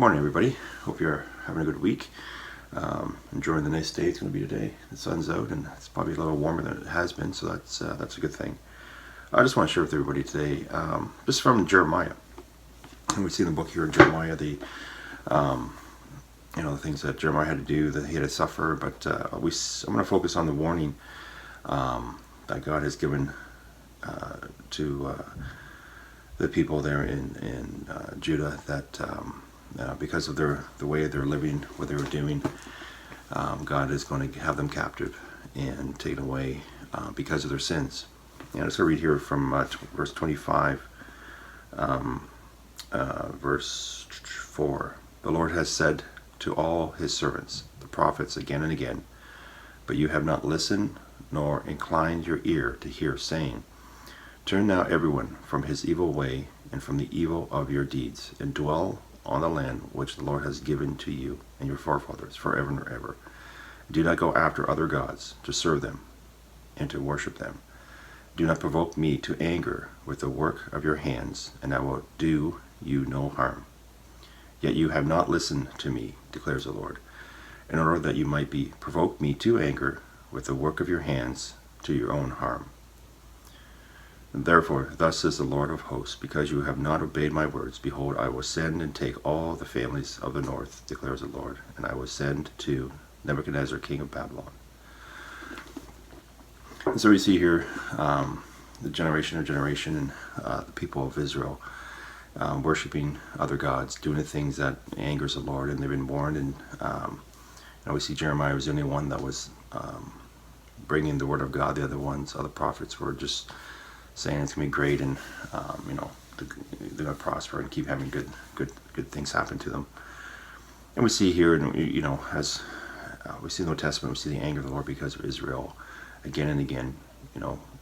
Morning, everybody. Hope you're having a good week. Enjoying the nice day it's going to be today. The sun's out and it's probably a little warmer than it has been, so that's a good thing. I just want to share with everybody today, just from Jeremiah. And we see in the book here in Jeremiah the things that Jeremiah had to do, that he had to suffer. But I'm going to focus on the warning that God has given to the people there in Judah, that because of the way they're living, what they were doing, God is going to have them captive and taken away because of their sins. And I'm just going to read here from verse 25, verse 4. The Lord has said to all his servants, the prophets, again and again, but you have not listened nor inclined your ear to hear, saying, turn now everyone from his evil way and from the evil of your deeds, and dwell on the land which the Lord has given to you and your forefathers forever and ever. Do not go after other gods to serve them and to worship them. Do not provoke me to anger with the work of your hands, and I will do you no harm. Yet you have not listened to me, declares the Lord, in order that you might be provoked me to anger with the work of your hands to your own harm. Therefore, thus says the Lord of hosts, because you have not obeyed my words, behold, I will send and take all the families of the north, declares the Lord, and I will send to Nebuchadnezzar, king of Babylon. And so we see here the generation and the people of Israel worshiping other gods, doing the things that angers the Lord, and they've been warned. And we see Jeremiah was the only one that was bringing the word of God. The other prophets were just saying it's gonna be great, and they're gonna prosper and keep having good things happen to them. And we see here, and as we see in the Old Testament, we see the anger of the Lord because of Israel, again and again,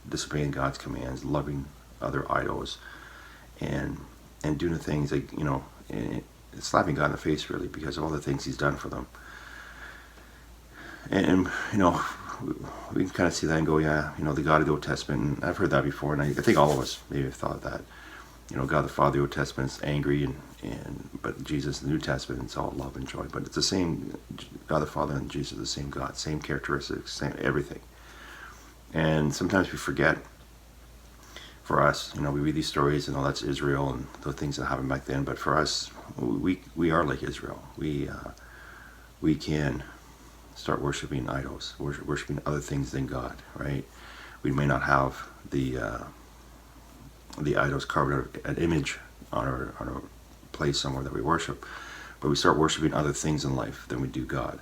disobeying God's commands, loving other idols, and doing the things like slapping God in the face, really, because of all the things He's done for them. And we can kind of see that and go, yeah, the God of the Old Testament, and I've heard that before, and I think all of us maybe have thought that, God the Father of the Old Testament is angry, but Jesus in the New Testament, it's all love and joy. But it's the same, God the Father and Jesus are the same God, same characteristics, same everything. And sometimes we forget. For us, we read these stories and that's Israel and the things that happened back then. But for us, we are like Israel. We can start worshiping idols, worshiping other things than God, right? We may not have the idols carved out an image on our place somewhere that we worship, but we start worshiping other things in life than we do God,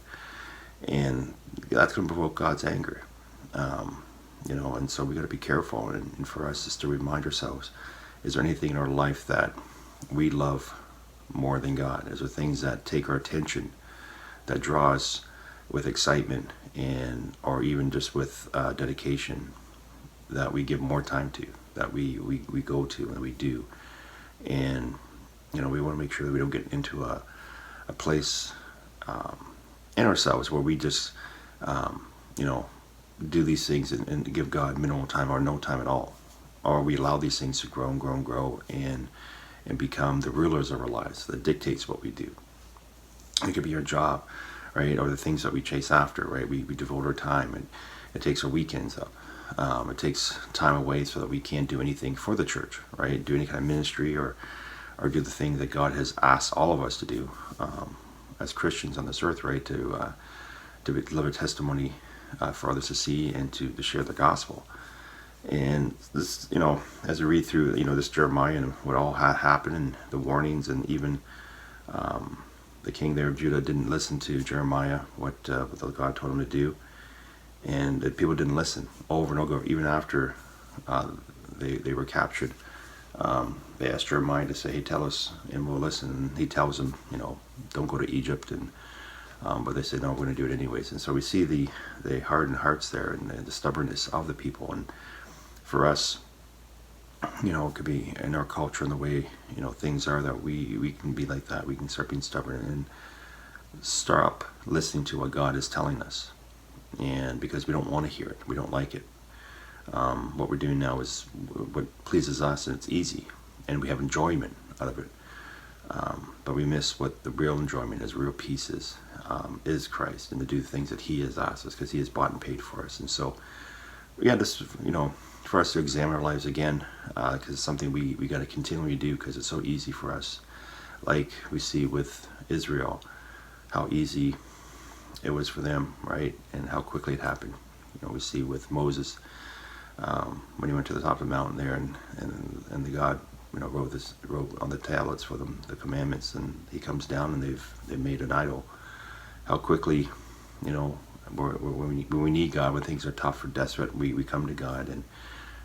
and that's going to provoke God's anger. And so we got to be careful, and for us is to remind ourselves, is there anything in our life that we love more than God? Is there things that take our attention, that draw us with excitement, or even just with dedication, that we give more time to, that we go to and we do? And we want to make sure that we don't get into a place in ourselves where we just do these things and give God minimal time or no time at all, or we allow these things to grow and grow and grow and become the rulers of our lives, that dictates what we do. It could be our job, right, or the things that we chase after, right? We devote our time, and it takes our weekends up. It takes time away so that we can't do anything for the church, right? Do any kind of ministry or do the thing that God has asked all of us to do as Christians on this earth, right? To live a testimony for others to see and to share the gospel. And this, as we read through, this Jeremiah and what all happened and the warnings, and even the king there of Judah didn't listen to Jeremiah, what God told him to do, and the people didn't listen over and over. Even after they were captured, they asked Jeremiah to say, hey, tell us and we'll listen. And he tells them, don't go to Egypt, and but they said, no, we're going to do it anyways. And so we see the hardened hearts there, and the stubbornness of the people. And for us, it could be in our culture and the way, things are, that we can be like that. We can start being stubborn and stop listening to what God is telling us. And because we don't want to hear it, we don't like it. What we're doing now is what pleases us, and it's easy, and we have enjoyment out of it. But we miss what the real enjoyment is, real peace is Christ, and to do the things that He has asked us, because He has bought and paid for us. And so, yeah, this, for us to examine our lives again, because it's something we got to continually do, because it's so easy for us. Like we see with Israel, how easy it was for them, right? And how quickly it happened. We see with Moses, when he went to the top of the mountain there, and the God, wrote on the tablets for them the commandments, and he comes down and they've made an idol. How quickly, when we need God, when things are tough or desperate, we come to God, and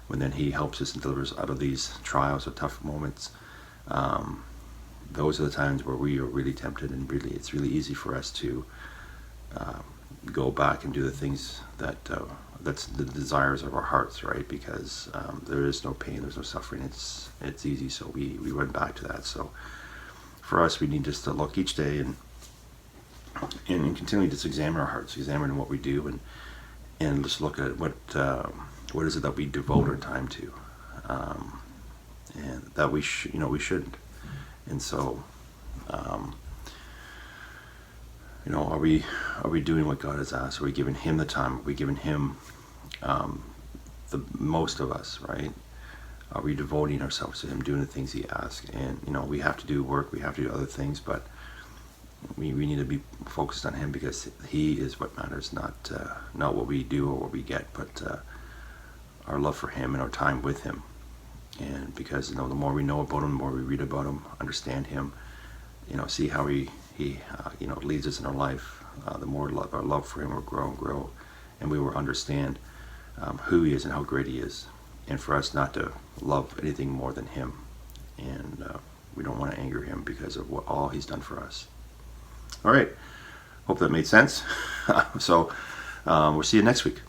when then He helps us and delivers us out of these trials or tough moments. Those are the times where we are really tempted, and it's really easy for us to go back and do the things that's the desires of our hearts, right? Because there is no pain, there's no suffering. It's easy, so we run back to that. So for us, we need just to look each day and continually just examine our hearts, examine what we do, and just look at what is it that we devote our time to, and that we shouldn't. And so, are we doing what God has asked? Are we giving Him the time? Are we giving Him the most of us, right? Are we devoting ourselves to Him, doing the things He asks? And we have to do work, we have to do other things, but we need to be focused on Him, because He is what matters, not what we do or what we get, but our love for Him and our time with Him. And because the more we know about Him, the more we read about Him, understand Him, see how He leads us in our life, the more our love for Him will grow and grow, and we will understand who He is and how great He is, and for us not to love anything more than Him. And we don't want to anger Him because of all He's done for us. All right, hope that made sense. So we'll see you next week.